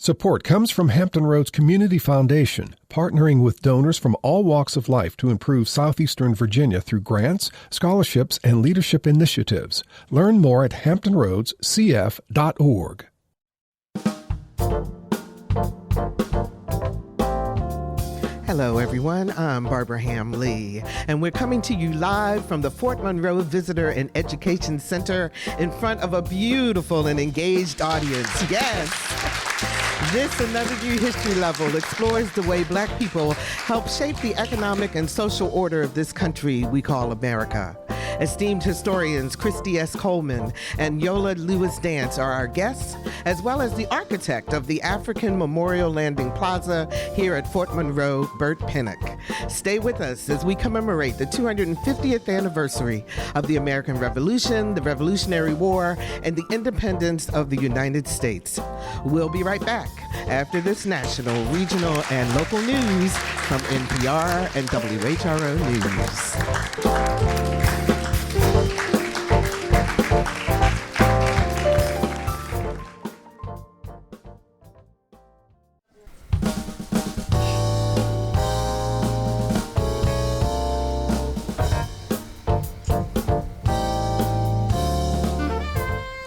Support comes from Hampton Roads Community Foundation, partnering with donors from all walks of life to improve southeastern Virginia through grants, scholarships, and leadership initiatives. Learn more at hamptonroadscf.org. Hello, everyone. I'm Barbara Ham Lee, and we're coming to you live from the Fort Monroe Visitor and Education Center in front of a beautiful and engaged audience. Yes. This Another View History Level explores the way Black people help shape the economic and social order of this country we call America. Esteemed historians Christy S. Coleman and Yola Lewis Dance are our guests, as well as the architect of the African Memorial Landing Plaza here at Fort Monroe, Bert Pinnock. Stay with us as we commemorate the 250th anniversary of the American Revolution, the Revolutionary War, and the independence of the United States. We'll be right back after this national, regional, and local news from NPR and WHRO News.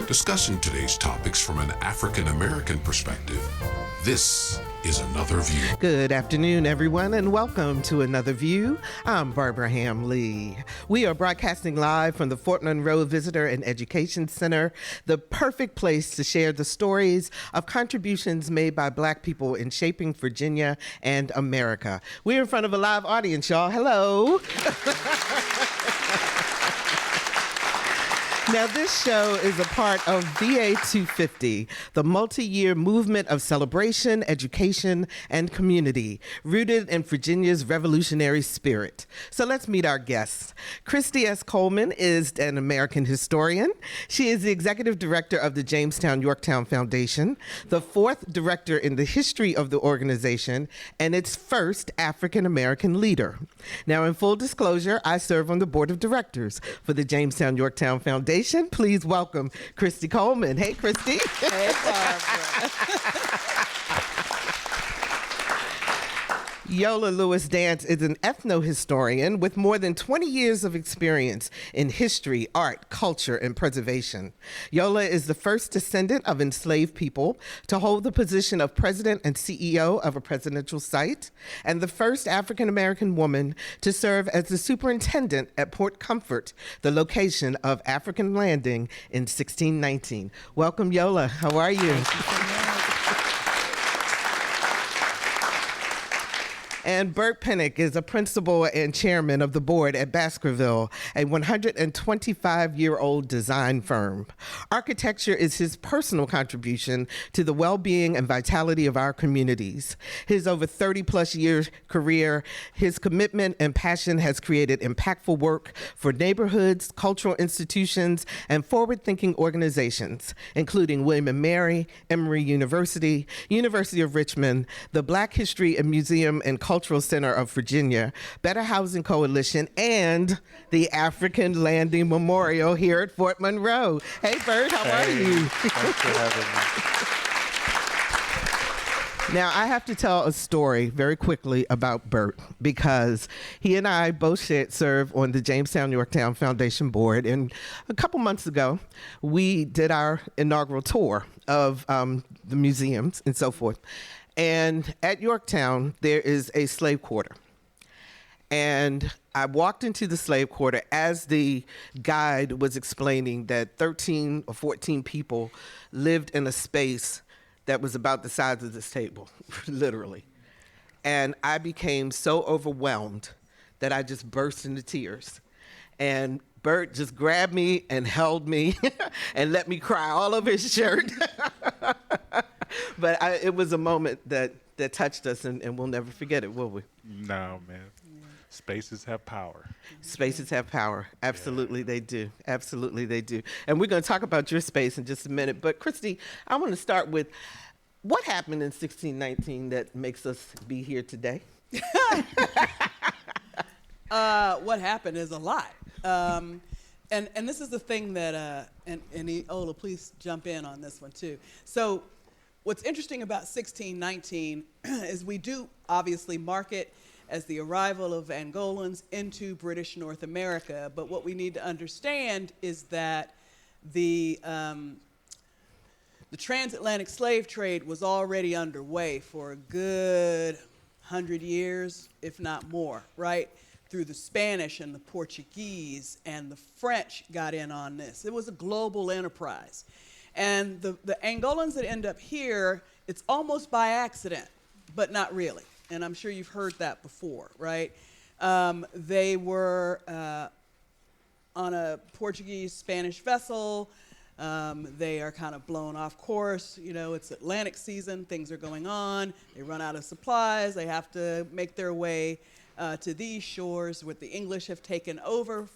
Discussing today's topics from an African American perspective, this is Another View. Good afternoon, everyone, and welcome to Another View. I'm Barbara Ham Lee. We are broadcasting live from the Fort Monroe Visitor and Education Center, the perfect place to share the stories of contributions made by Black people in shaping Virginia and America. We're in front of a live audience, y'all. Hello. Now, this show is a part of VA 250, the multi-year movement of celebration, education, and community, rooted in Virginia's revolutionary spirit. So let's meet our guests. Christy S. Coleman is an American historian. She is the executive director of the Jamestown-Yorktown Foundation, the fourth director in the history of the organization, and its first African-American leader. Now, in full disclosure, I serve on the board of directors for the Jamestown-Yorktown Foundation. Please welcome Christy Coleman. Hey, Christy. Hey, Barbara. Yola Lewis Dance is an ethnohistorian with more than 20 years of experience in history, art, culture, and preservation. Yola is the first descendant of enslaved people to hold the position of president and CEO of a presidential site, and the first African-American woman to serve as the superintendent at Port Comfort, the location of African Landing in 1619. Welcome, Yola. How are you? And Bert Pinnock is a principal and chairman of the board at Baskerville, a 125-year-old design firm. Architecture is his personal contribution to the well-being and vitality of our communities. His over 30-plus year career, his commitment and passion has created impactful work for neighborhoods, cultural institutions, and forward-thinking organizations, including William & Mary, Emory University, University of Richmond, the Black History and Museum and Cultural Center of Virginia, Better Housing Coalition, and the African Landing Memorial here at Fort Monroe. Hey, Bert, how are you? Thanks for having me. Now, I have to tell a story very quickly about Bert because he and I both serve on the Jamestown-Yorktown Foundation Board, and a couple months ago, we did our inaugural tour of the museums and so forth. And at Yorktown, there is a slave quarter. And I walked into the slave quarter as the guide was explaining that 13 or 14 people lived in a space that was about the size of this table, literally. And I became so overwhelmed that I just burst into tears. And Bert just grabbed me and held me and let me cry all over his shirt. But it was a moment that touched us, and we'll never forget it, will we? No, man. Spaces have power. Spaces have power. Absolutely, they do. Absolutely, they do. And we're going to talk about your space in just a minute. But, Christy, I want to start with what happened in 1619 that makes us be here today? What happened is a lot. And this is the thing that, and Ola, please jump in on this one, too. So what's interesting about 1619 is we do obviously mark it as the arrival of Angolans into British North America. But what we need to understand is that the transatlantic slave trade was already underway for a good 100 years, if not more, right? Through the Spanish and the Portuguese and the French got in on this. It was a global enterprise. And the Angolans that end up here, it's almost by accident, but not really. And I'm sure you've heard that before, right? They were on a Portuguese-Spanish vessel. They are kind of blown off course. You know, it's Atlantic season, things are going on. They run out of supplies. They have to make their way to these shores, what the English have taken over.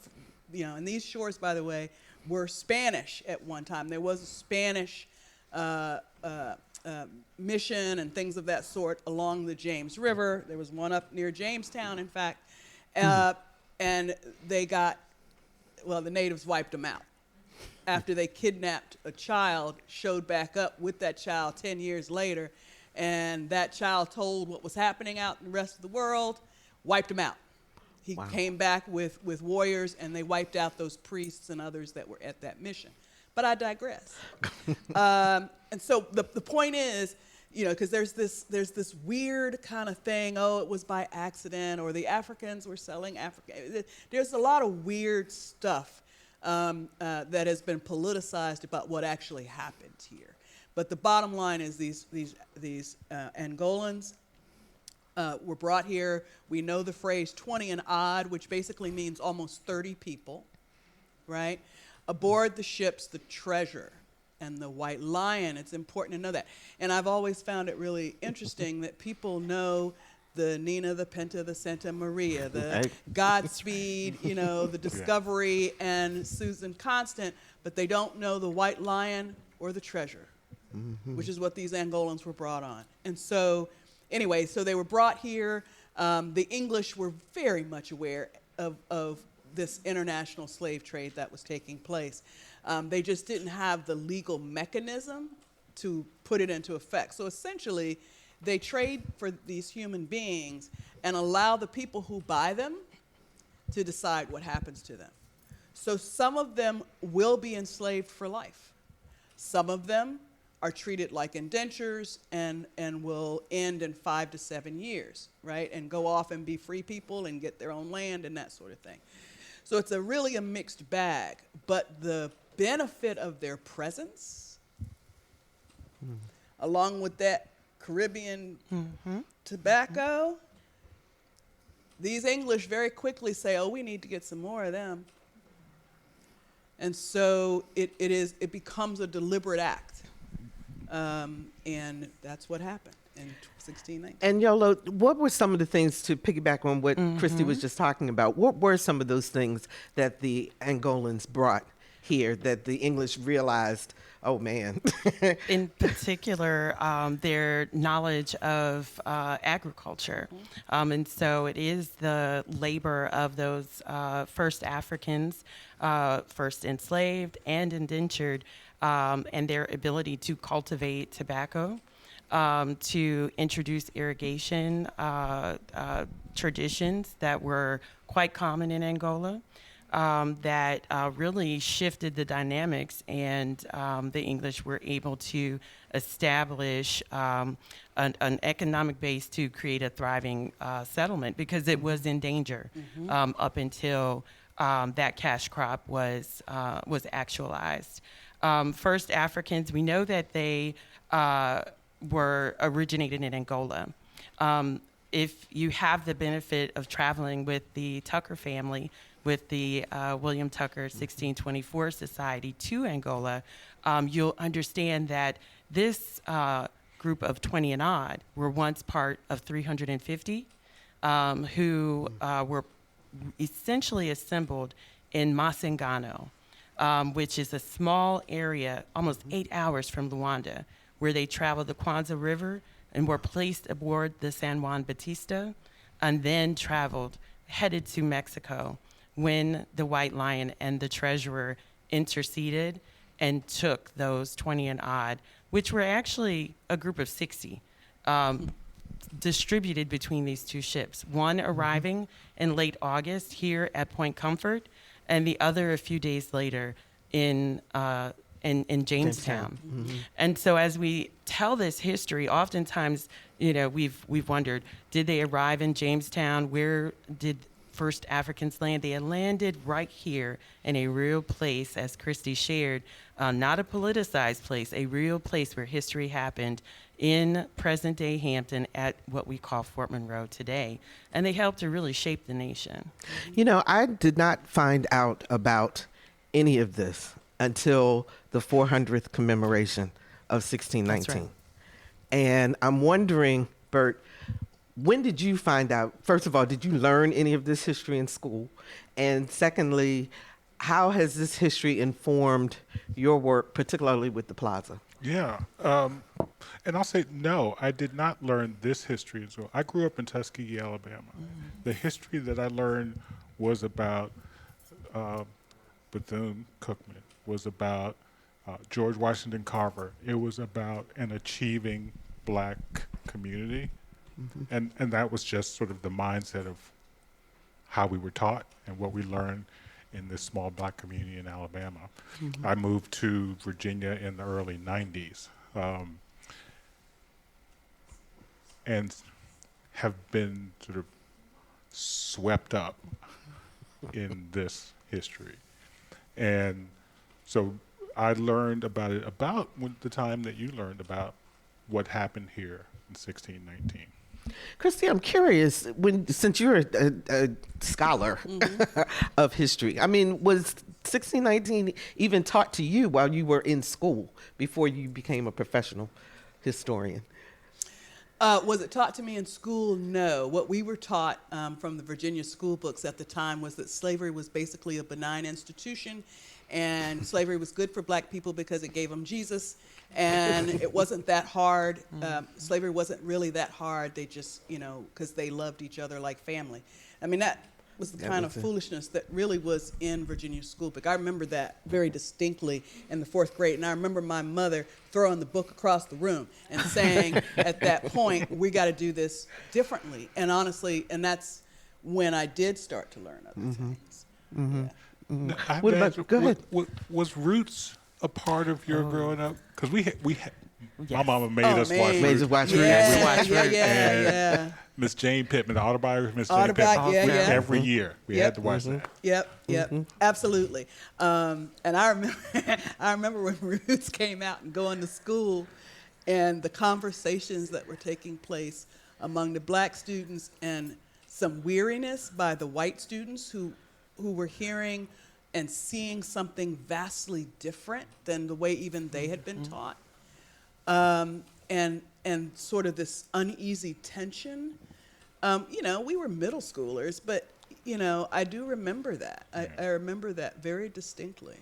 You know, and these shores, by the way, were Spanish at one time. There was a Spanish mission and things of that sort along the James River. There was one up near Jamestown, in fact. And they got, well, the natives wiped them out. After they kidnapped a child, showed back up with that child 10 years later, and that child told what was happening out in the rest of the world, wiped him out. He came back with warriors, and they wiped out those priests and others that were at that mission. But I digress. And so the point is, you know, because there's this weird kind of thing, oh, it was by accident, or the Africans were selling African. There's a lot of weird stuff that has been politicized about what actually happened here. But the bottom line is these Angolans were brought here. We know the phrase 20 and odd, which basically means almost 30 people, right? Aboard the ships, the Treasure and the White Lion. It's important to know that. And I've always found it really interesting that people know the Nina, the Pinta, the Santa Maria, the Godspeed, you know, the Discovery, and Susan Constant, but they don't know the White Lion or the Treasure, which is what these Angolans were brought on. And so, anyway, so they were brought here. The English were very much aware of this international slave trade that was taking place. They just didn't have the legal mechanism to put it into effect. So essentially, they trade for these human beings and allow the people who buy them to decide what happens to them. So some of them will be enslaved for life. Some of them are treated like indentures and will end in 5 to 7 years, right? And go off and be free people and get their own land and that sort of thing. So it's really a mixed bag. But the benefit of their presence, along with that Caribbean tobacco, these English very quickly say, oh, we need to get some more of them. And so it becomes a deliberate act. And that's what happened in 1619. And Yolo, what were some of the things, to piggyback on what Christy was just talking about, what were some of those things that the Angolans brought here that the English realized, oh man? In particular, their knowledge of agriculture. And so it is the labor of those first Africans, first enslaved and indentured, and their ability to cultivate tobacco, to introduce irrigation traditions that were quite common in Angola. That really shifted the dynamics, and the English were able to establish an economic base to create a thriving settlement, because it was in danger up until that cash crop was actualized. First Africans, we know that they were originated in Angola. If you have the benefit of traveling with the Tucker family, with the William Tucker 1624 Society to Angola, you'll understand that this group of 20 and odd were once part of 350 who were essentially assembled in Masengano, which is a small area, almost 8 hours from Luanda, where they traveled the Kwanzaa River and were placed aboard the San Juan Bautista, and then headed to Mexico, when the White Lion and the Treasurer interceded and took those 20 and odd which were actually a group of 60 distributed between these two ships, one arriving in late August here at Point Comfort, and the other a few days later in Jamestown. And so as we tell this history, oftentimes, we've wondered, did they arrive in Jamestown? Where did first Africans land? They had landed right here in a real place, as Christy shared, not a politicized place, a real place where history happened in present-day Hampton at what we call Fort Monroe today. And they helped to really shape the nation. I did not find out about any of this until the 400th commemoration of 1619. That's right. And I'm wondering, Bert, when did you find out? First of all, did you learn any of this history in school? And secondly, how has this history informed your work, particularly with the plaza? Yeah. And I'll say, no, I did not learn this history as well. I grew up in Tuskegee, Alabama. The history that I learned was about Bethune-Cookman, was about George Washington Carver. It was about an achieving black community. And that was just sort of the mindset of how we were taught and what we learned in this small black community in Alabama. I moved to Virginia in the early 90s and have been sort of swept up in this history. And so I learned about it about the time that you learned about what happened here in 1619. Christy, I'm curious, since you're a scholar of history, I mean, was 1619 even taught to you while you were in school before you became a professional historian? Was it taught to me in school? No. What we were taught from the Virginia school books at the time was that slavery was basically a benign institution, and slavery was good for black people because it gave them Jesus, and it wasn't that hard. Slavery wasn't really that hard. They just, because they loved each other like family. I mean, that was the kind of foolishness that really was in Virginia school book. I remember that very distinctly in the 4th grade, and I remember my mother throwing the book across the room and saying at that point, we got to do this differently. And honestly, and that's when I did start to learn other things. Yeah. What about, go ahead. Was Roots a part of your growing up? Because we had Yes. my mama made us watch Made us Roots. watch Yeah. Miss Jane Pittman, the autobiography of Miss Jane Autobiography, Pittman. yeah. Every year we had to watch that. Yep, absolutely. And I remember when Roots came out and going to school, and the conversations that were taking place among the black students, and some weariness by the white students who were hearing and seeing something vastly different than the way even they had been taught. And sort of this uneasy tension. We were middle schoolers, but, I do remember that. I remember that very distinctly.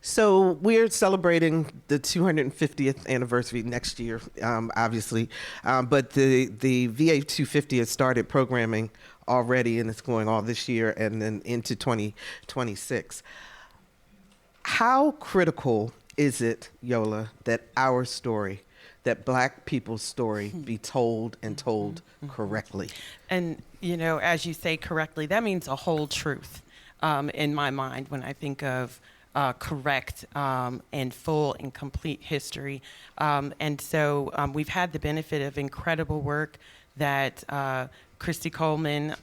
So we're celebrating the 250th anniversary next year, obviously, but the VA 250 has started programming already, and it's going all this year and then into 2026. How critical is it, Yola, that our story, that black people's story, be told and told correctly? And, as you say correctly, that means a whole truth in my mind when I think of correct and full and complete history. And so we've had the benefit of incredible work that Christy Coleman,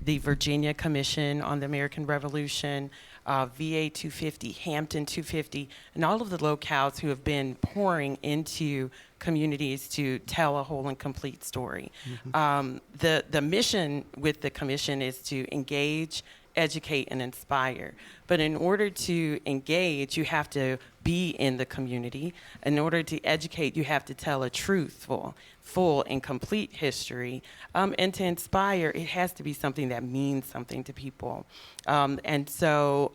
the Virginia Commission on the American Revolution, VA 250, Hampton 250, and all of the locales who have been pouring into communities to tell a whole and complete story. The mission with the commission is to engage, educate, and inspire. But in order to engage, you have to be in the community. In order to educate, you have to tell a truthful, full, and complete history. And to inspire, it has to be something that means something to people. And so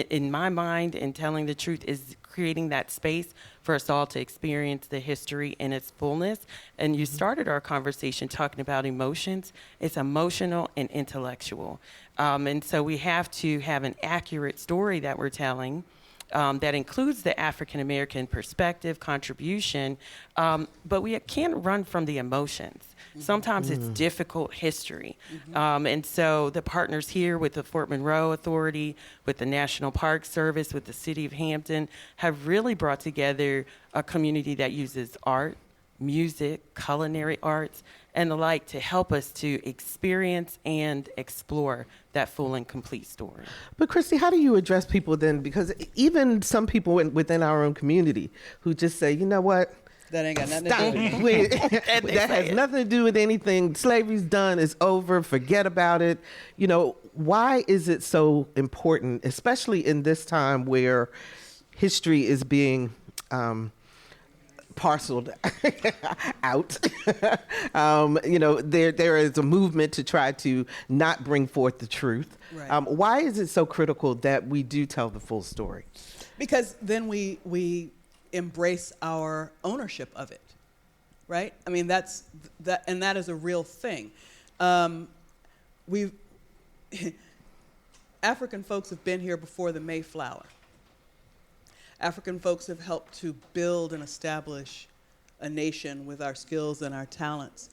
in my mind, in telling the truth is creating that space for us all to experience the history in its fullness. And you started our conversation talking about emotions. It's emotional and intellectual. And so we have to have an accurate story that we're telling, that includes the African American perspective, contribution, but we can't run from the emotions. Sometimes it's difficult history. And so the partners here with the Fort Monroe Authority, with the National Park Service, with the City of Hampton, have really brought together a community that uses art, music, culinary arts, and the like to help us to experience and explore that full and complete story. But Christy, how do you address people then? Because even some people within our own community who just say, you know what? That ain't got nothing Stop. to do with it. That has nothing to do with anything. Slavery's done. It's over. Forget about it. You know, why is it so important, especially in this time where history is being parceled out? You know, there is a movement to try to not bring forth the truth. Right. Why is it so critical that we do tell the full story? Because then we embrace our ownership of it, right? I mean, that is a real thing. African folks have been here before the Mayflower. African folks have helped to build and establish a nation with our skills and our talents.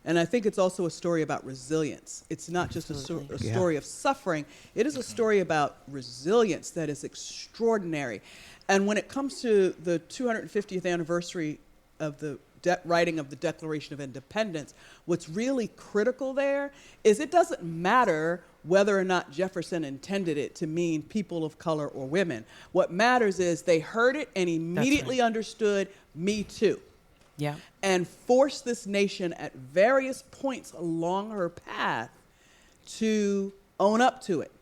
And I think it's also a story about resilience. It's not just a story of suffering. It is a story about resilience that is extraordinary. And when it comes to the 250th anniversary of the writing of the Declaration of Independence, what's really critical there is it doesn't matter whether or not Jefferson intended it to mean people of color or women. What matters is they heard it and immediately understood, me too. Yeah. And forced this nation at various points along her path to own up to it.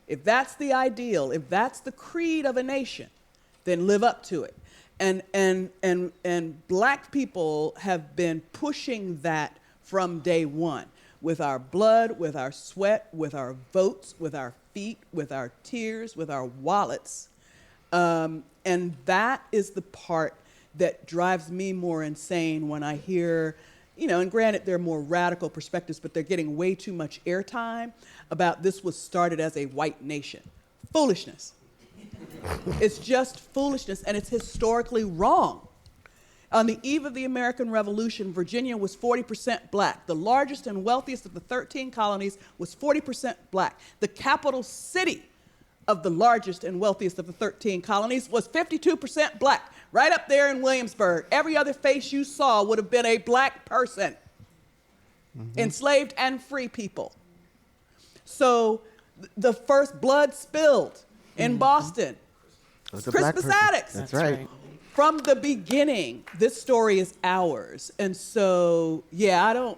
If that's the ideal, if that's the creed of a nation, then live up to it. And black people have been pushing that from day one, with our blood, with our sweat, with our votes, with our feet, with our tears, with our wallets. And that is the part that drives me more insane when I hear, you know, and granted they're more radical perspectives, but they're getting way too much airtime about this was started as a white nation. Foolishness. It's just foolishness, and it's historically wrong. On the eve of the American Revolution, Virginia was 40% black. The largest and wealthiest of the 13 colonies was 40% black. The capital city of the largest and wealthiest of the 13 colonies was 52% black. Right up there in Williamsburg, every other face you saw would have been a black person. Enslaved and free people. So the first blood spilled in Boston. Crispus Attucks. That's right. From the beginning, this story is ours. And so, yeah,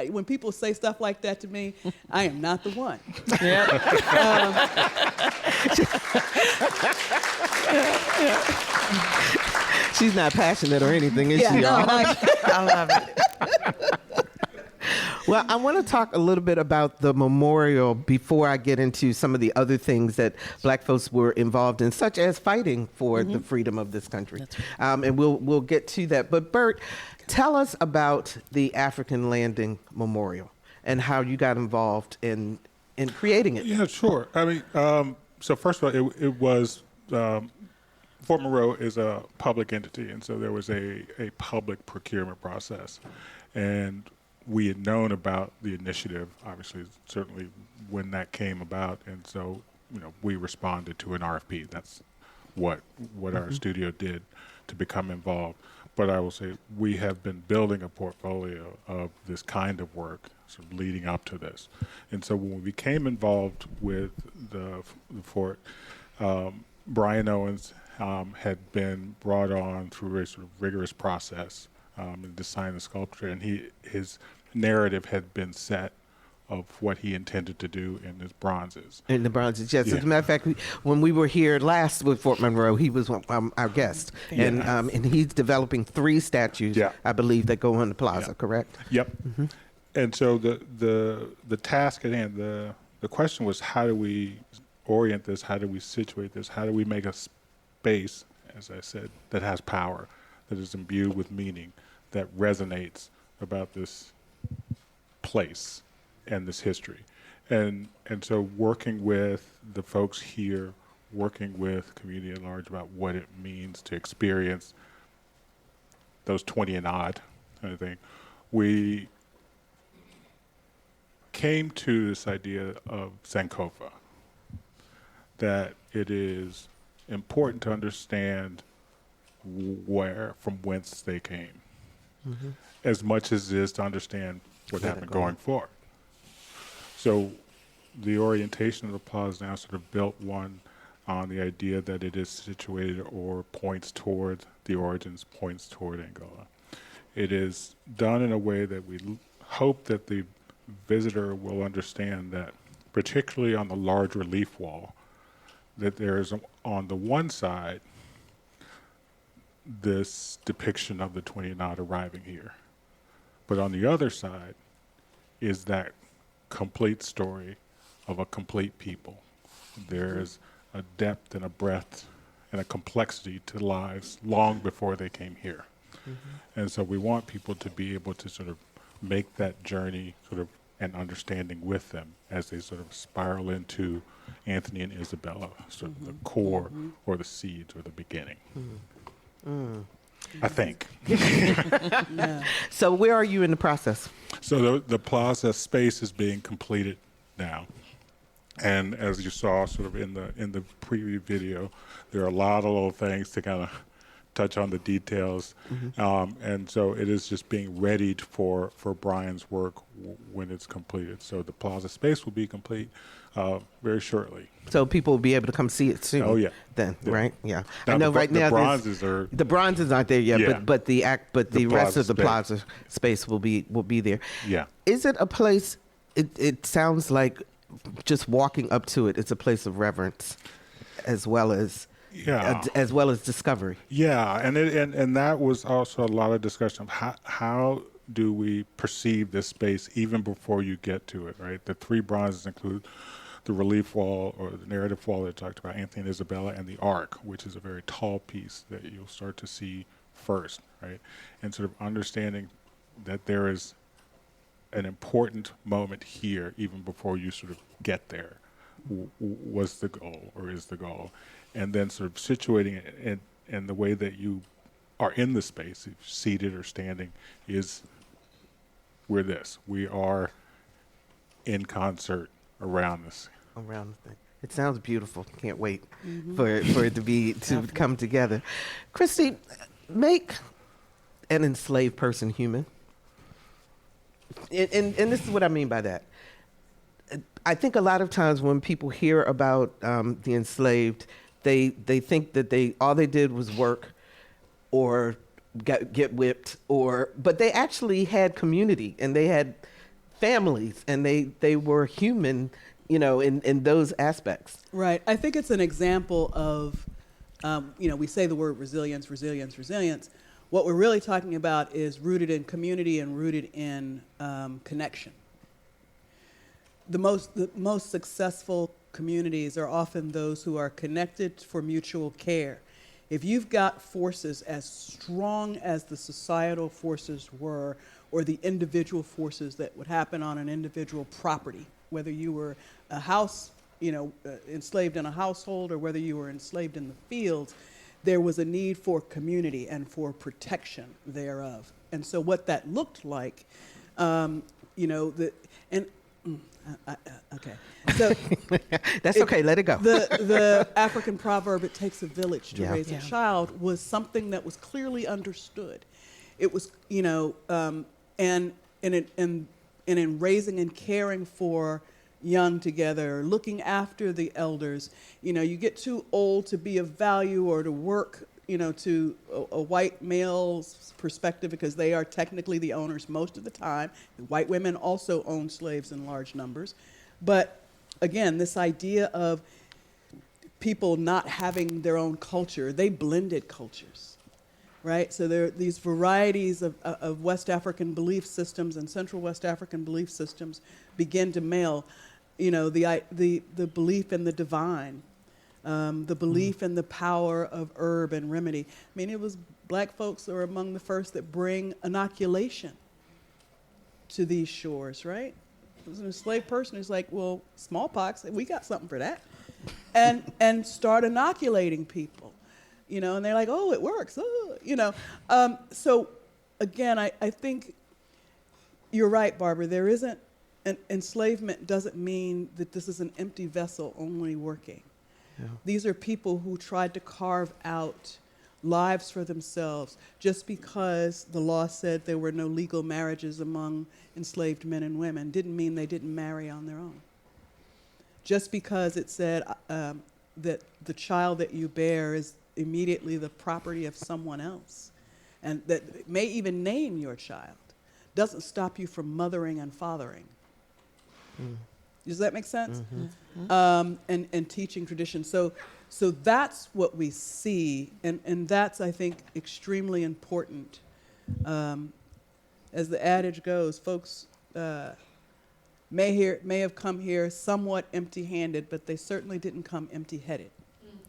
when people say stuff like that to me, I am not the one. She's not passionate or anything, is she? No, I love it. Well, I want to talk a little bit about the memorial before I get into some of the other things that black folks were involved in, such as fighting for the freedom of this country. Right. And we'll get to that. But Bert, tell us about the African Landing Memorial and how you got involved in creating it. Yeah, sure. I mean, so first of all, it was Fort Monroe is a public entity, and so there was a public procurement process, and we had known about the initiative, obviously, certainly when that came about, and so we responded to an RFP. That's what our studio did to become involved. But I will say we have been building a portfolio of this kind of work sort of leading up to this, and so when we became involved with the fort, Brian Owens had been brought on through a sort of rigorous process and design the sculpture, and his narrative had been set of what he intended to do in his bronzes. In the bronzes, yes. Yeah. As a matter of fact, when we were here last with Fort Monroe, he was our guest, and he's developing 3 statues, I believe, that go on the plaza. Correct? Yep. Mm-hmm. And so the task at hand, the question was, how do we orient this? How do we situate this? How do we make a space, as I said, that has power, that is imbued with meaning, that resonates about this place and this history? And so working with the folks here working with community at large about what it means to experience those 20 and odd kind of thing, we came to this idea of Sankofa, that it is important to understand from whence they came, as much as it is to understand what happened going forward. So the orientation of the plaza now sort of built one on the idea that it is situated or points toward the origins, points toward Angola. It is done in a way that we hope that the visitor will understand that, particularly on the large relief wall, that there is on the one side this depiction of the 20 and odd arriving here, but on the other side is that complete story of a complete people. There's a depth and a breadth and a complexity to lives long before they came here. And so we want people to be able to sort of make that journey sort of an understanding with them as they sort of spiral into Anthony and Isabella, sort of the core or the seeds or the beginning. I think. So where are you in the process? So the plaza space is being completed now. And as you saw sort of in the preview video, there are a lot of little things to kind of touch on the details. And so it is just being readied for Brian's work when it's completed. So the plaza space will be complete very shortly. So people will be able to come see it soon. Oh, yeah. Then, Yeah. right? Yeah. Now I know the right now the bronzes aren't there yet, Yeah. but the rest plaza of the space. plaza space will be there. Yeah. Is it a place? It sounds like just walking up to it, it's a place of reverence, as well as discovery. Yeah, and that was also a lot of discussion of how do we perceive this space even before you get to it, right? The three bronzes include the relief wall or the narrative wall that I talked about, Anthony and Isabella, and the Ark, which is a very tall piece that you'll start to see first, right? And sort of understanding that there is an important moment here even before you sort of get there was the goal or is the goal. And then sort of situating it in the way that you are in the space, if seated or standing, is we are in concert around this. Around the thing. It sounds beautiful. Can't wait for it to come together. Christy, make an enslaved person human. And this is what I mean by that. I think a lot of times when people hear about the enslaved, they think that all they did was work or get whipped, but they actually had community and they had families and they were human, in those aspects. Right. I think it's an example of, we say the word resilience. What we're really talking about is rooted in community and rooted in connection. The most successful communities are often those who are connected for mutual care. If you've got forces as strong as the societal forces were, or the individual forces that would happen on an individual property, whether you were a house, enslaved in a household, or whether you were enslaved in the fields, there was a need for community and for protection thereof. And so what that looked like, okay. So that's okay. Let it go. The African proverb, "It takes a village to raise Yeah. a child," was something that was clearly understood. It was, and in raising and caring for young together, looking after the elders, you get too old to be of value or to work, to a white male's perspective, because they are technically the owners most of the time. White women also own slaves in large numbers. But again, this idea of people not having their own culture, they blended cultures, right? So there are these varieties of West African belief systems and Central West African belief systems begin to meld, the belief in the divine, the belief in the power of herb and remedy. I mean, it was black folks that were among the first that bring inoculation to these shores, right? It was an enslaved person who's like, well, smallpox, we got something for that. and start inoculating people, and they're like, oh, it works, so again, I think you're right, Barbara. There isn't, enslavement doesn't mean that this is an empty vessel only working. Yeah. These are people who tried to carve out lives for themselves. Just because the law said there were no legal marriages among enslaved men and women didn't mean they didn't marry on their own. Just because it said that the child that you bear is immediately the property of someone else, and that may even name your child, doesn't stop you from mothering and fathering. Mm. Does that make sense? Mm-hmm. And teaching tradition. So that's what we see, and that's, I think, extremely important. As the adage goes, folks may have come here somewhat empty-handed, but they certainly didn't come empty-headed.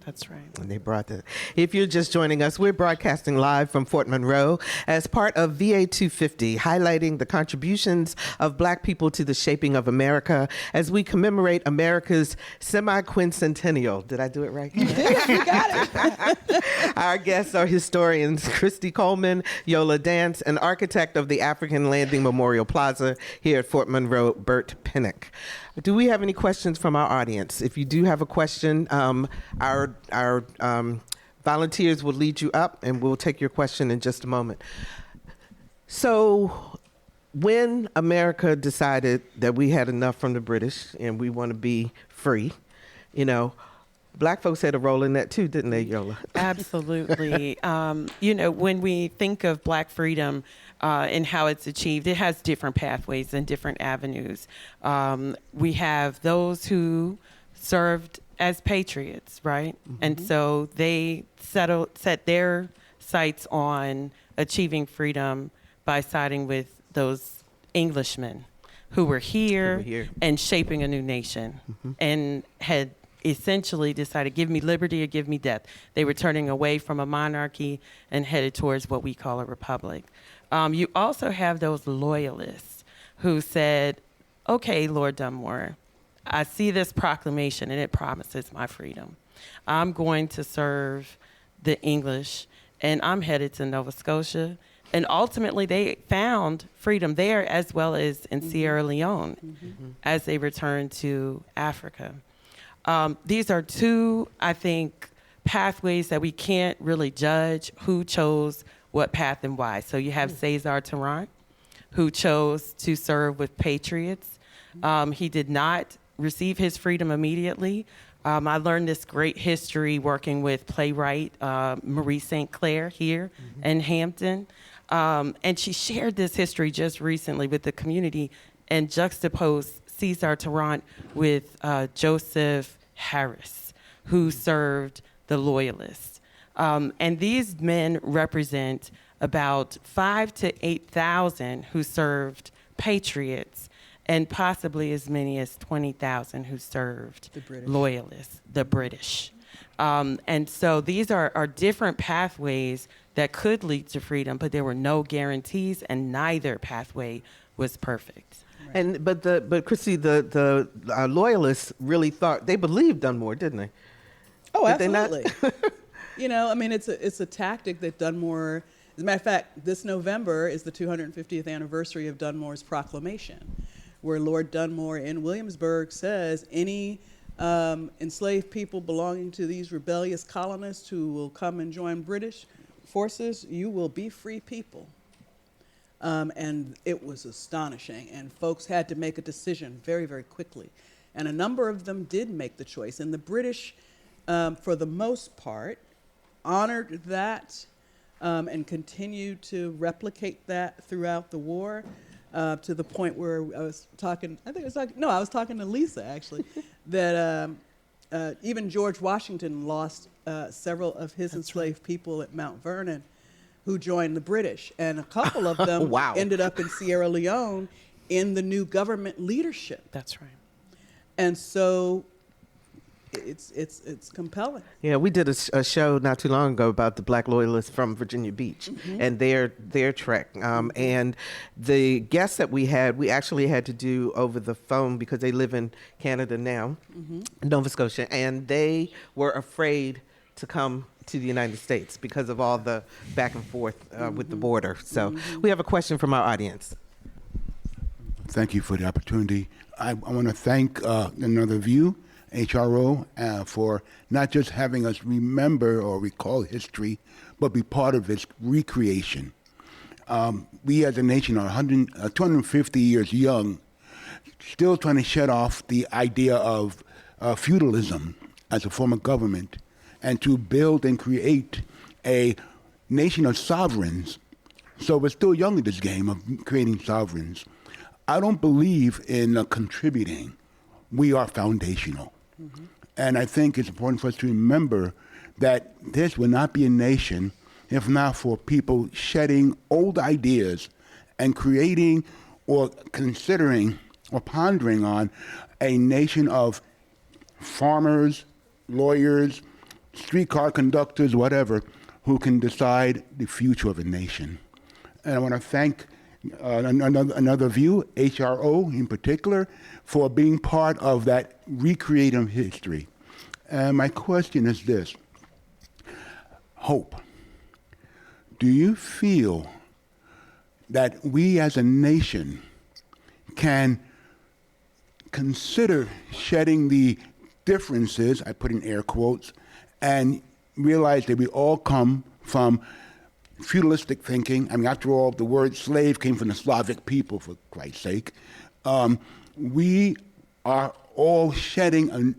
That's right. And they brought that. If you're just joining us, we're broadcasting live from Fort Monroe as part of VA 250, highlighting the contributions of Black people to the shaping of America as we commemorate America's semi-quincentennial. Did I do it right? You did. You got it. Our guests are historians Christy Coleman, Yola Dance, and architect of the African Landing Memorial Plaza here at Fort Monroe, Bert Pinnock. Do we have any questions from our audience? If you do have a question, our volunteers will lead you up, and we'll take your question in just a moment. So when America decided that we had enough from the British and we want to be free, Black folks had a role in that too, didn't they, Yola? Absolutely. When we think of Black freedom and how it's achieved, it has different pathways and different avenues. We have those who served as patriots, right? Mm-hmm. And so they set their sights on achieving freedom by siding with those Englishmen who were here and shaping a new nation, and had essentially decided, give me liberty or give me death. They were turning away from a monarchy and headed towards what we call a republic. You also have those loyalists who said, okay, Lord Dunmore, I see this proclamation and it promises my freedom. I'm going to serve the English, and I'm headed to Nova Scotia. And ultimately, they found freedom there as well as in Sierra Leone as they returned to Africa. These are two, I think, pathways that we can't really judge who chose what path and why. So you have Cesar Tarrant, who chose to serve with patriots. He did not receive his freedom immediately. I learned this great history working with playwright Marie St. Clair here in Hampton. And she shared this history just recently with the community and juxtaposed Cesar Tarrant with Joseph Harris, who served the Loyalists. And these men represent about 5,000 to 8,000 who served patriots, and possibly as many as 20,000 who served Loyalists, the British. And so these are different pathways that could lead to freedom, but there were no guarantees, and neither pathway was perfect. And but Chrissy, the Loyalists really thought, they believed Dunmore, didn't they? Oh, absolutely. It's a tactic that Dunmore. As a matter of fact, this November is the 250th anniversary of Dunmore's proclamation, where Lord Dunmore in Williamsburg says any enslaved people belonging to these rebellious colonists who will come and join British forces, you will be free people. And it was astonishing, and folks had to make a decision very, very quickly. And a number of them did make the choice, and the British, for the most part, honored that and continued to replicate that throughout the war, to the point where I was talking to Lisa, actually, that even George Washington lost several of his enslaved people at Mount Vernon who joined the British, and a couple of them ended up in Sierra Leone in the new government leadership. That's right. And so it's compelling. Yeah, we did a show not too long ago about the Black loyalists from Virginia Beach and their trek. And the guests that we actually had to do over the phone because they live in Canada now, Nova Scotia, and they were afraid to come to the United States because of all the back and forth with the border. So we have a question from our audience. Thank you for the opportunity. I want to thank Another View, HRO, for not just having us remember or recall history, but be part of its recreation. We as a nation are 250 years young, still trying to shed off the idea of feudalism as a form of government, and to build and create a nation of sovereigns. So we're still young in this game of creating sovereigns. I don't believe in contributing. We are foundational. And I think it's important for us to remember that this will not be a nation if not for people shedding old ideas and creating or considering or pondering on a nation of farmers, lawyers, streetcar conductors, whatever, who can decide the future of a nation. And I want to thank Another View, HRO in particular, for being part of that recreative history. And my question is this: hope. Do you feel that we as a nation can consider shedding the differences, I put in air quotes, and realize that we all come from feudalistic thinking? I mean, after all, the word slave came from the Slavic people, for Christ's sake. We are all shedding,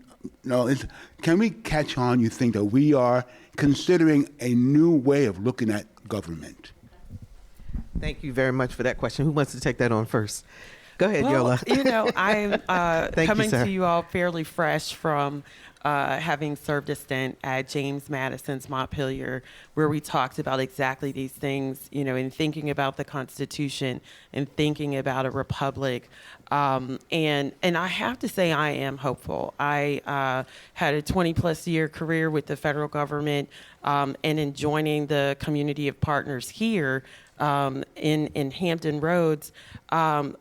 can we catch on, you think, that we are considering a new way of looking at government? Thank you very much for that question. Who wants to take that on first? Go ahead, Yola. I'm coming sir. to you all fairly fresh from having served a stint at James Madison's Montpelier, where we talked about exactly these things, in thinking about the Constitution and thinking about a republic. And I have to say I am hopeful. I had a 20-plus year career with the federal government, and in joining the community of partners here in Hampton Roads,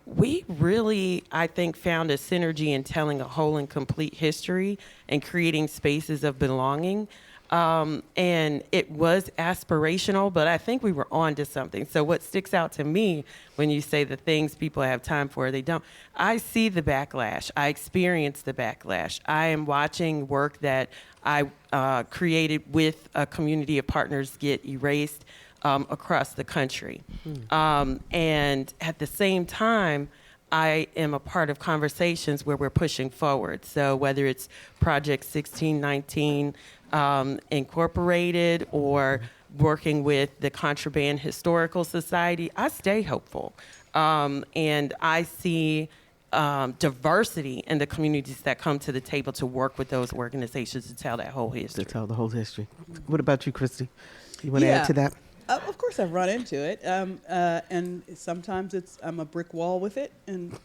we really, I think, found a synergy in telling a whole and complete history and creating spaces of belonging. And it was aspirational, but I think we were on to something. So what sticks out to me when you say the things people have time for, they don't, I see the backlash. I experience the backlash. I am watching work that I created with a community of partners get erased across the country. And at the same time, I am a part of conversations where we're pushing forward. So whether it's Project 1619 Incorporated or working with the Contraband Historical Society, I stay hopeful. And I see diversity in the communities that come to the table to work with those organizations to tell that whole history. To tell the whole history. What about you, Christy? You want to add to that? Of course, I've run into it, and sometimes I'm a brick wall with it, and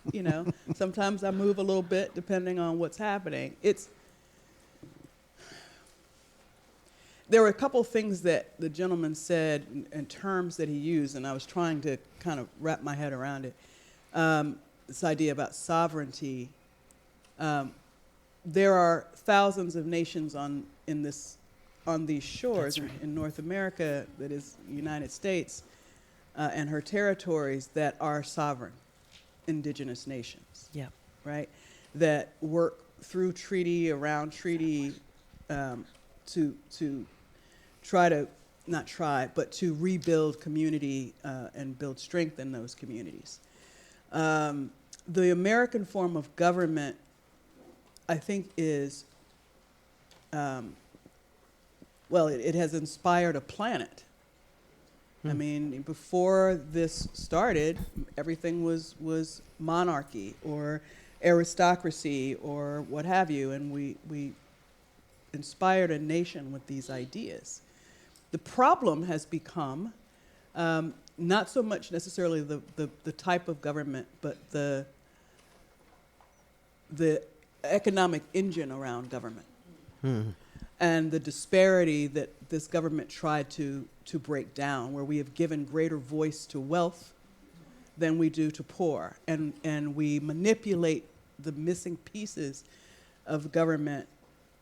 sometimes I move a little bit depending on what's happening. There were a couple things that the gentleman said and terms that he used, and I was trying to kind of wrap my head around it. This idea about sovereignty. There are thousands of nations on these shores in North America, that is the United States, and her territories that are sovereign indigenous nations. Yeah. Right? That work through treaty, around treaty, to to rebuild community and build strength in those communities. The American form of government, I think, is it has inspired a planet. I mean, before this started, everything was monarchy or aristocracy or what have you, and we inspired a nation with these ideas. The problem has become not so much necessarily the type of government, but the economic engine around government. and the disparity that this government tried to break down, where we have given greater voice to wealth than we do to poor, and we manipulate the missing pieces of government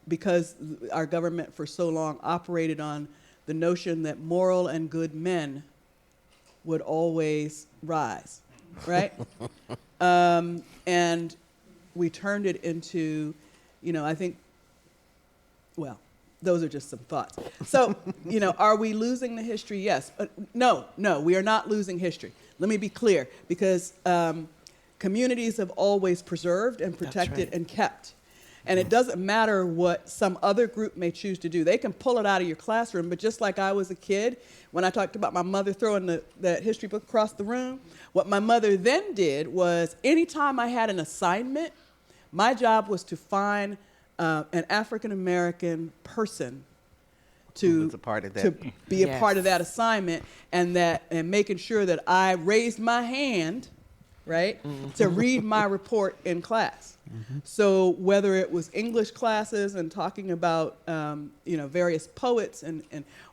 because our government for so long operated on the notion that moral and good men would always rise, right? And we turned it into, I think, well, those are just some thoughts. So, are we losing the history? Yes. No, we are not losing history. Let me be clear, because communities have always preserved and protected and kept. And it doesn't matter what some other group may choose to do. They can pull it out of your classroom, but just like I was a kid, when I talked about my mother throwing that history book across the room, what my mother then did was anytime I had an assignment, my job was to find an African-American person to be a part of that assignment, and making sure that I raised my hand, right, to read my report in class. So whether it was English classes and talking about various poets,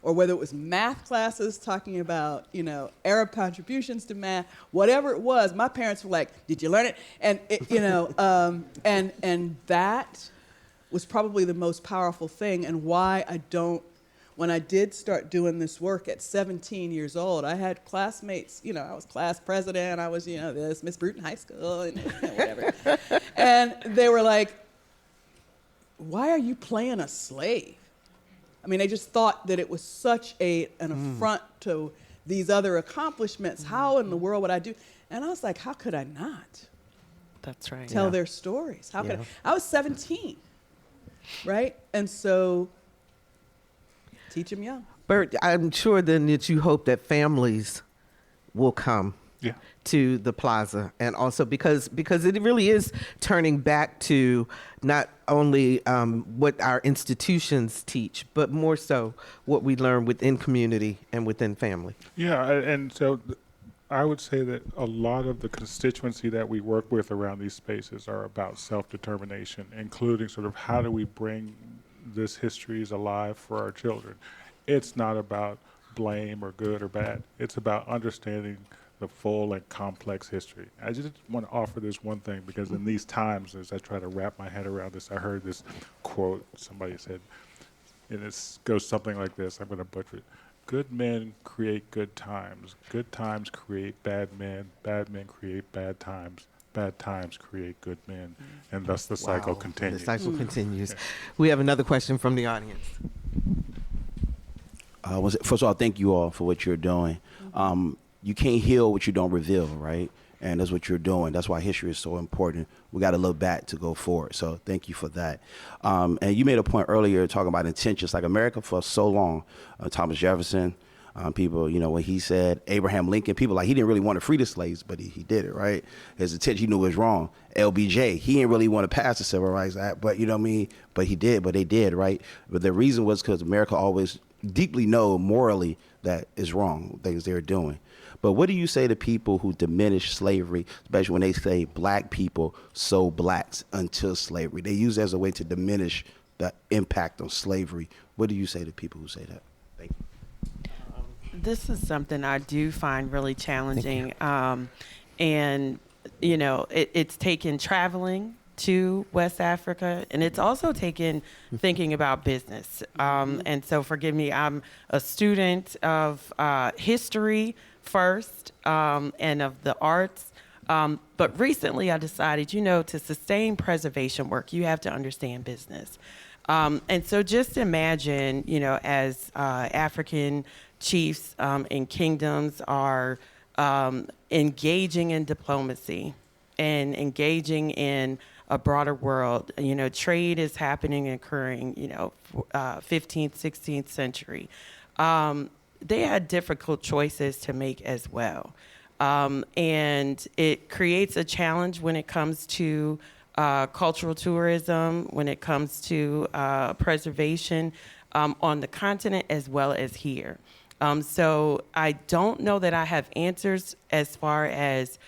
or whether it was math classes talking about Arab contributions to math, whatever it was, my parents were like, "Did you learn it?" And and that was probably the most powerful thing, and why when I did start doing this work at 17 years old, I had classmates, I was class president, I was, this Miss Bruton High School, and whatever. And they were like, "Why are you playing a slave?" I mean, they just thought that it was such an affront to these other accomplishments. How in the world would I do? And I was like, how could I not? That's right. Tell their stories. How could I was 17, right? And so teach them young. Bert, I'm sure then that you hope that families will come to the plaza, and also because it really is turning back to not only what our institutions teach, but more so what we learn within community and within family. Yeah, and so I would say that a lot of the constituency that we work with around these spaces are about self-determination, including sort of how do we bring this history is alive for our children. It's not about blame or good or bad. It's about understanding the full and complex history. I just want to offer this one thing, because in these times, as I try to wrap my head around this, I heard this quote somebody said, and it goes something like this. I'm going to butcher it. Good men create good times create bad men create bad times create good men, and thus the cycle continues. The cycle continues. We have another question from the audience. First of all, thank you all for what you're doing. You can't heal what you don't reveal, right? And that's what you're doing. That's why history is so important. We got to look back to go forward. So thank you for that. And you made a point earlier talking about intentions. Like America for so long, Thomas Jefferson, people, when he said Abraham Lincoln, people like he didn't really want to free the slaves, but he did it, right? His intention, he knew it was wrong. LBJ, he didn't really want to pass the Civil Rights Act, but but he did, but they did, right? But the reason was because America always deeply know morally that is wrong, things they're doing. But what do you say to people who diminish slavery, especially when they say black people sold blacks until slavery? They use it as a way to diminish the impact of slavery. What do you say to people who say that? Thank you. This is something I do find really challenging. And, it's taken traveling to West Africa, and it's also taken thinking about business. And so forgive me, I'm a student of history first, and of the arts. But recently I decided, to sustain preservation work, you have to understand business. And so just imagine, as African chiefs and kingdoms are engaging in diplomacy and engaging in a broader world. Trade is happening and occurring, 15th, 16th century. They had difficult choices to make as well. And it creates a challenge when it comes to cultural tourism, when it comes to preservation on the continent as well as here. So I don't know that I have answers as far as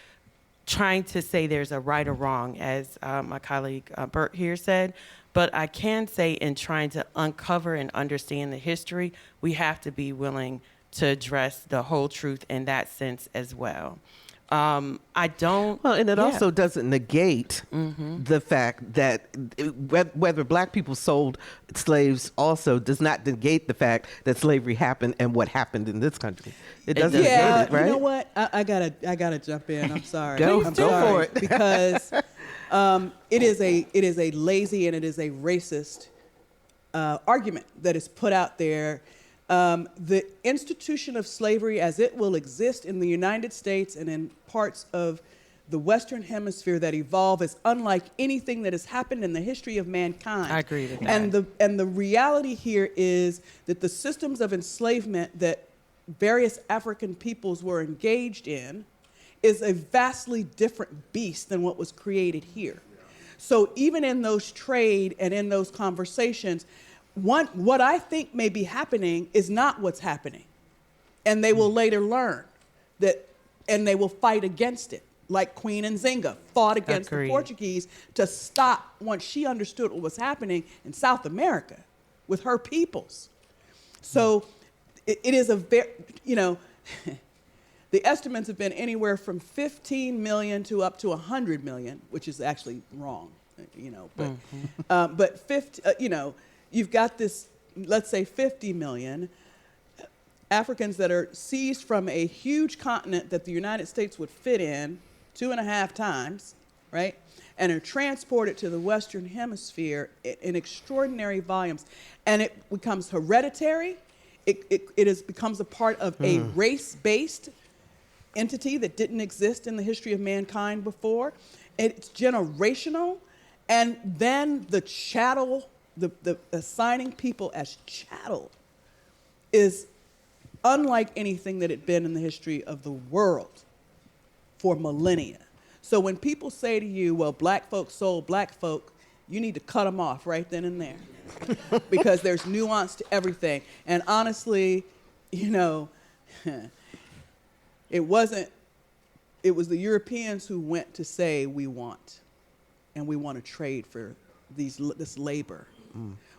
trying to say there's a right or wrong, as my colleague Bert here said. But I can say in trying to uncover and understand the history, we have to be willing to address the whole truth in that sense as well. I don't. Well, and it also doesn't negate the fact that whether black people sold slaves also does not negate the fact that slavery happened and what happened in this country. It doesn't negate it, right? You know what? I gotta jump in. I'm sorry. Go I'm sorry, for it. Because it is a lazy and it is a racist argument that is put out there. The institution of slavery as it will exist in the United States and in parts of the Western Hemisphere that evolve is unlike anything that has happened in the history of mankind. I agree with that. And the reality here is that the systems of enslavement that various African peoples were engaged in is a vastly different beast than what was created here. So even in those trade and in those conversations, what I think may be happening is not what's happening. And they will later learn that, and they will fight against it. Like Queen Nzinga fought against the Portuguese to stop once she understood what was happening in South America with her peoples. So it is a very, the estimates have been anywhere from 15 million to up to 100 million, which is actually wrong, but 50, you've got this, let's say 50 million Africans that are seized from a huge continent that the United States would fit in 2.5 times, right? And are transported to the Western Hemisphere in extraordinary volumes. And it becomes hereditary. It becomes a part of a race-based entity that didn't exist in the history of mankind before. It's generational. And then the chattel, the assigning people as chattel is unlike anything that had been in the history of the world for millennia. So when people say to you, well, black folks sold black folk, you need to cut them off right then and there because there's nuance to everything. And honestly, it was the Europeans who went to say we want to trade for this labor.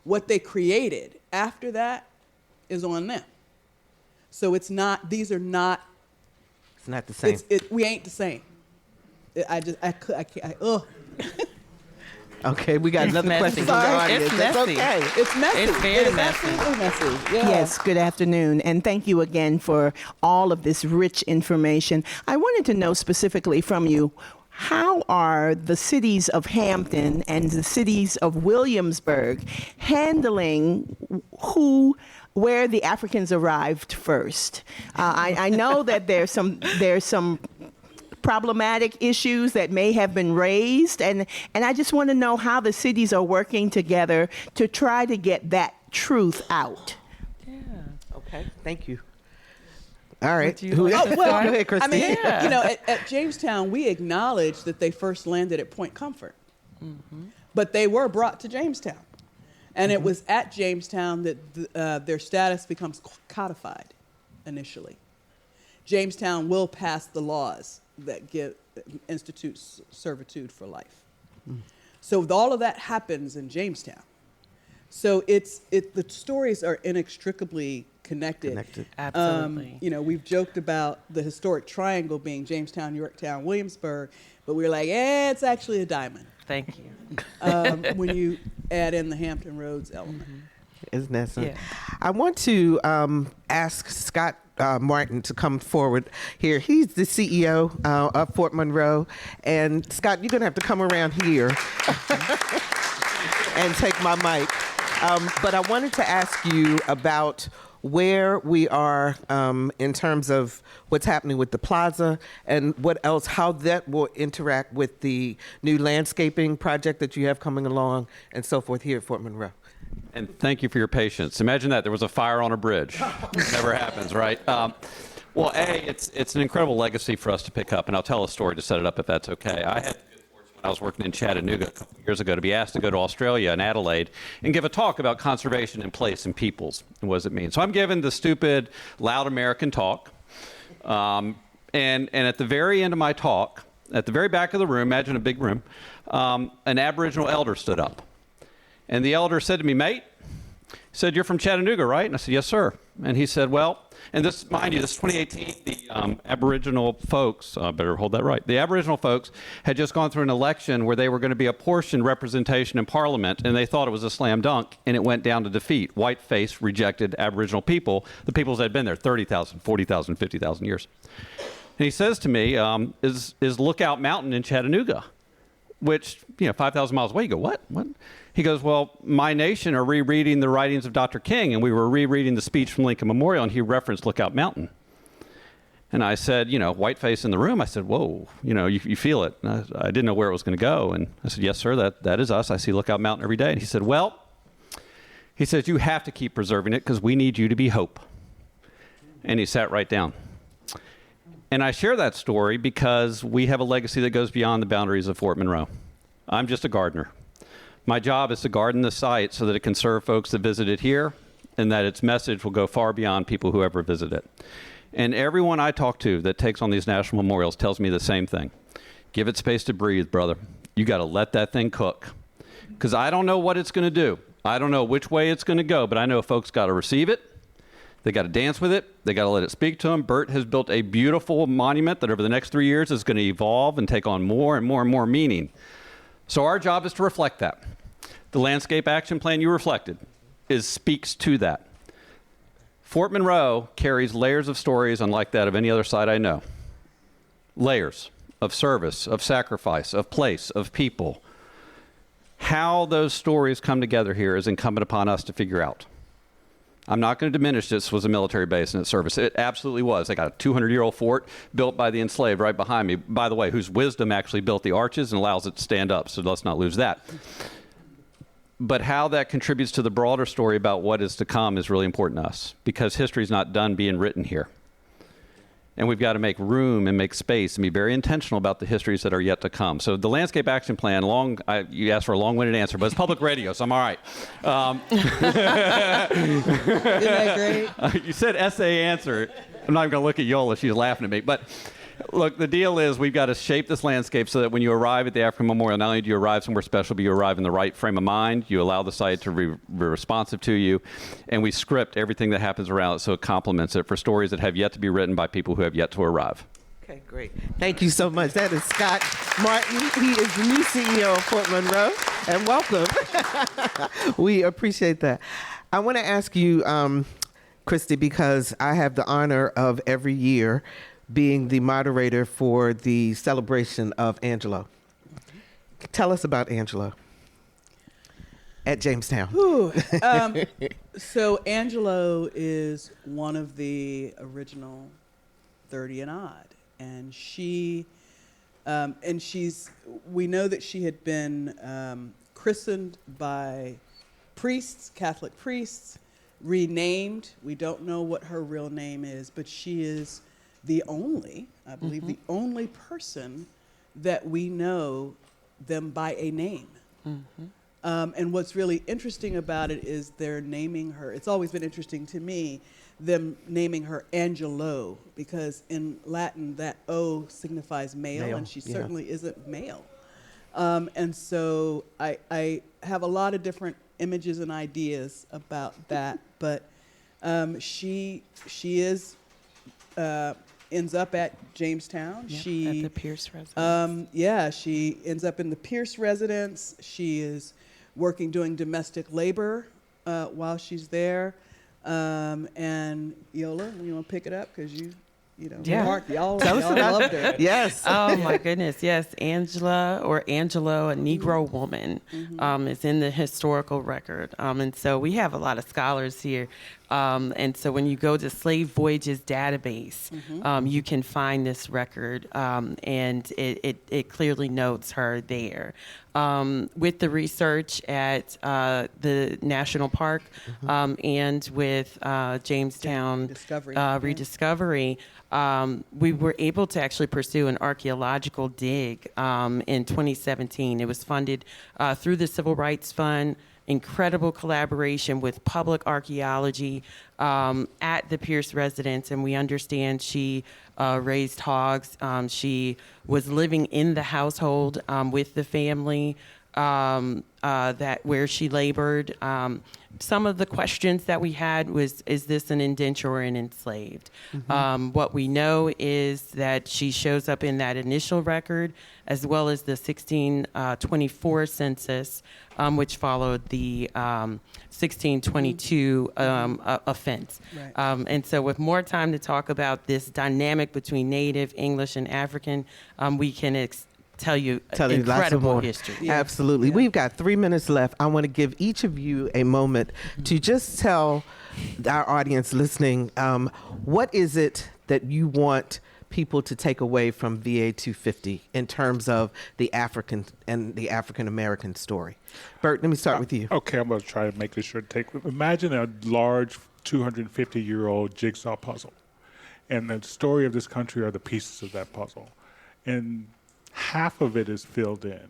What they created after that is on them. So it's not the same. We ain't the same. I can't. Okay, we got another question from the audience. It's That's messy. okay. It's messy. It's very messy. Absolutely messy. Yeah. Yes, good afternoon, and thank you again for all of this rich information. I wanted to know specifically from you, how are the cities of Hampton and the cities of Williamsburg handling where the Africans arrived first? I know that there's some problematic issues that may have been raised, and I just want to know how the cities are working together to try to get that truth out. Yeah. Okay, thank you. All right. Go ahead, Christine. I mean, at Jamestown, we acknowledge that they first landed at Point Comfort, but they were brought to Jamestown. And it was at Jamestown that their status becomes codified initially. Jamestown will pass the laws that institute servitude for life. So all of that happens in Jamestown. So the stories are inextricably connected. Absolutely. We've joked about the historic triangle being Jamestown, Yorktown, Williamsburg, but we're like, it's actually a diamond. Thank you. When you add in the Hampton Roads element. Isn't that something? Yeah. I want to ask Scott Martin to come forward here. He's the CEO of Fort Monroe. And Scott, you're going to have to come around here and take my mic. But I wanted to ask you about where we are in terms of what's happening with the plaza and what else, how that will interact with the new landscaping project that you have coming along and so forth here at Fort Monroe. And thank you for your patience. Imagine that there was a fire on a bridge. Never happens, right? Well, it's an incredible legacy for us to pick up, and I'll tell a story to set it up if that's okay. I had the good fortune when I was working in Chattanooga a couple of years ago to be asked to go to Australia and Adelaide and give a talk about conservation in place and peoples and what does it mean. So I'm giving the stupid, loud American talk, and at the very end of my talk, at the very back of the room, imagine a big room, an Aboriginal elder stood up. And the elder said to me, "Mate," he said, "you're from Chattanooga, right?" And I said, "Yes, sir." And he said, "Well," and this, mind you, this is 2018, the Aboriginal folks, better hold that right, the Aboriginal folks had just gone through an election where they were going to be apportioned representation in Parliament, and they thought it was a slam dunk, and it went down to defeat. Whiteface rejected Aboriginal people, the peoples that had been there 30,000, 40,000, 50,000 years. And he says to me, is Lookout Mountain in Chattanooga, which, 5,000 miles away. You go, what? He goes, "Well, my nation are rereading the writings of Dr. King, and we were rereading the speech from Lincoln Memorial, and he referenced Lookout Mountain." And I said, whiteface in the room, I said, "Whoa, you feel it." And I didn't know where it was going to go. And I said, "Yes, sir, that is us. I see Lookout Mountain every day." And he said, "Well," he says, "you have to keep preserving it because we need you to be hope." And he sat right down. And I share that story because we have a legacy that goes beyond the boundaries of Fort Monroe. I'm just a gardener. My job is to garden the site so that it can serve folks that visit it here and that its message will go far beyond people who ever visit it. And everyone I talk to that takes on these national memorials tells me the same thing. Give it space to breathe, brother. You got to let that thing cook. Because I don't know what it's going to do. I don't know which way it's going to go, but I know folks got to receive it. They got to dance with it. They got to let it speak to them. Bert has built a beautiful monument that over the next 3 years is going to evolve and take on more and more and more meaning. So our job is to reflect that. The landscape action plan you reflected speaks to that. Fort Monroe carries layers of stories unlike that of any other site I know. Layers of service, of sacrifice, of place, of people. How those stories come together here is incumbent upon us to figure out. I'm not going to diminish this was a military base and its service. It absolutely was. They got a 200-year-old fort built by the enslaved right behind me, by the way, whose wisdom actually built the arches and allows it to stand up, so let's not lose that. But how that contributes to the broader story about what is to come is really important to us because history is not done being written here. And we've got to make room and make space and be very intentional about the histories that are yet to come. So the landscape action plan, you asked for a long-winded answer, but it's public radio, so I'm all right. Isn't that great? You said essay answer. I'm not even going to look at Yola. She's laughing at me. But look, the deal is we've got to shape this landscape so that when you arrive at the African Memorial, not only do you arrive somewhere special, but you arrive in the right frame of mind. You allow the site to be responsive to you. And we script everything that happens around it so it complements it for stories that have yet to be written by people who have yet to arrive. Okay, great. Thank you so much. That is Scott Martin. He is the new CEO of Fort Monroe, and welcome. We appreciate that. I want to ask you, Christy, because I have the honor of every year being the moderator for the celebration of Angelo. Tell us about Angelo at Jamestown. So Angelo is one of the original 30 and odd. And we know that she had been christened by priests, Catholic priests, renamed. We don't know what her real name is, but she is the only, I believe, the only person that we know them by a name. And what's really interesting about it is they're naming her. It's always been interesting to me, them naming her Angelo, because in Latin that O signifies male. And she certainly isn't male. And so I have a lot of different images and ideas about that, but she is ends up at Jamestown. Yep, She at the Pierce residence. She ends up in the Pierce residence. She is doing domestic labor while she's there. And Yola, you want to pick it up because Mark, y'all loved her. Yes. Oh my goodness, yes. Angela or Angelo, a Negro woman, is in the historical record. And so we have a lot of scholars here. And so when you go to Slave Voyages database, you can find this record, and it clearly notes her there. With the research at the National Park and with Jamestown Rediscovery, we were able to actually pursue an archaeological dig in 2017. It was funded through the Civil Rights Fund, incredible collaboration with public archaeology at the Pierce residence, and we understand she raised hogs. She was living in the household with the family that where she labored. Some of the questions that we had was, is this an indenture or an enslaved? What we know is that she shows up in that initial record, as well as the 1624 census, which followed the 1622 offense. Right. And so with more time to talk about this dynamic between Native, English, and African, we can tell you lots of incredible more history. Yeah. Absolutely. We've got 3 minutes left. I want to give each of you a moment to just tell our audience listening, what is it that you want people to take away from VA 250 in terms of the African and the African American story? Bert, let me start with you. Okay, I'm going to try to make this short. Imagine a large 250-year-old jigsaw puzzle, and the story of this country are the pieces of that puzzle. And half of it is filled in,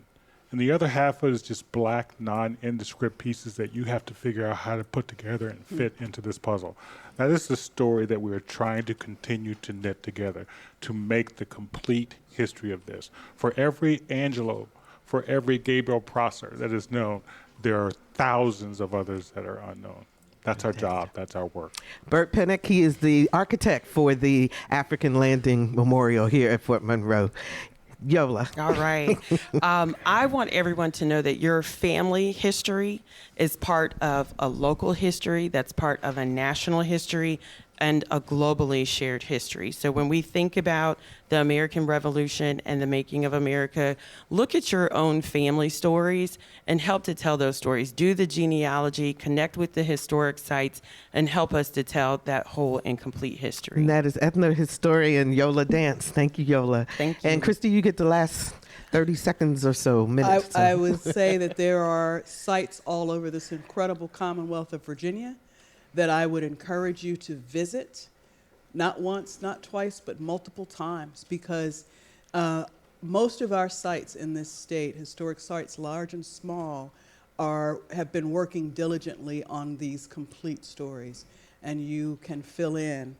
and the other half of it is just black, non-indescript pieces that you have to figure out how to put together and fit into this puzzle. That is the story that we are trying to continue to knit together to make the complete history of this. For every Angelo, for every Gabriel Prosser that is known, there are thousands of others that are unknown. That's our job. That's our work. Bert Pennock, he is the architect for the African Landing Memorial here at Fort Monroe. Yola. All right. I want everyone to know that your family history is part of a local history, that's part of a national history, and a globally shared history. So when we think about the American Revolution and the making of America, look at your own family stories and help to tell those stories. Do the genealogy, connect with the historic sites, and help us to tell that whole and complete history. And that is ethno-historian Yola Dance. Thank you, Yola. Thank you. And Christy, you get the last 30 seconds or so, minutes. I would say that there are sites all over this incredible Commonwealth of Virginia that I would encourage you to visit, not once, not twice, but multiple times, because most of our sites in this state, historic sites, large and small, have been working diligently on these complete stories, and you can fill in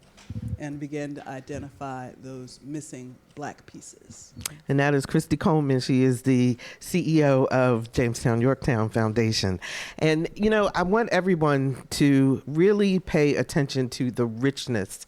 and begin to identify those missing black pieces. And that is Christy Coleman. She is the CEO of Jamestown Yorktown Foundation. And, you know, I want everyone to really pay attention to the richness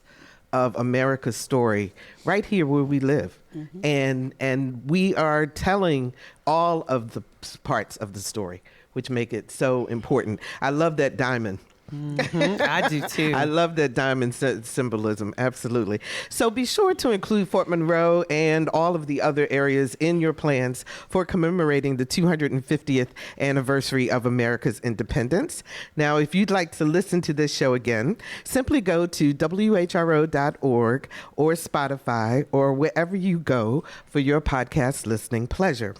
of America's story right here where we live. And we are telling all of the parts of the story, which make it so important. I love that diamond. I do too. I love that diamond symbolism. Absolutely. So be sure to include Fort Monroe and all of the other areas in your plans for commemorating the 250th anniversary of America's independence. Now, if you'd like to listen to this show again, simply go to whro.org or Spotify or wherever you go for your podcast listening pleasure.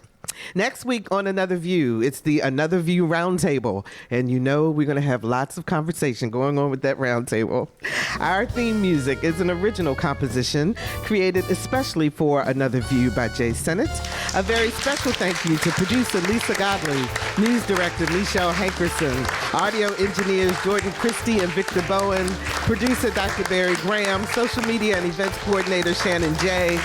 Next week on Another View, it's the Another View Roundtable. And you know we're going to have lots of conversation going on with that roundtable. Our theme music is an original composition created especially for Another View by Jay Sennett. A very special thank you to producer Lisa Godley, news director Michelle Hankerson, audio engineers Jordan Christie and Victor Bowen, producer Dr. Barry Graham, social media and events coordinator Shannon Jay,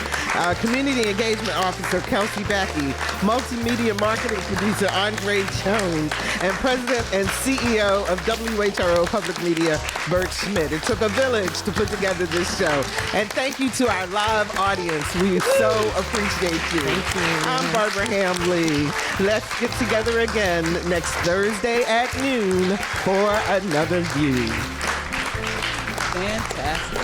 community engagement officer Kelsey Backey, multimedia marketing producer Andre Jones, and president and CEO of WHRO Public Media, Bert Schmidt. It took a village to put together this show. And thank you to our live audience. We so appreciate you. Thank you. I'm Barbara Hamley. Let's get together again next Thursday at noon for Another View. Fantastic.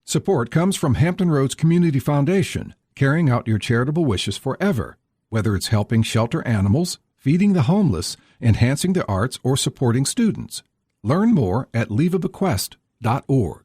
Support comes from Hampton Roads Community Foundation, carrying out your charitable wishes forever. Whether it's helping shelter animals, feeding the homeless, enhancing the arts, or supporting students. Learn more at leaveabequest.org.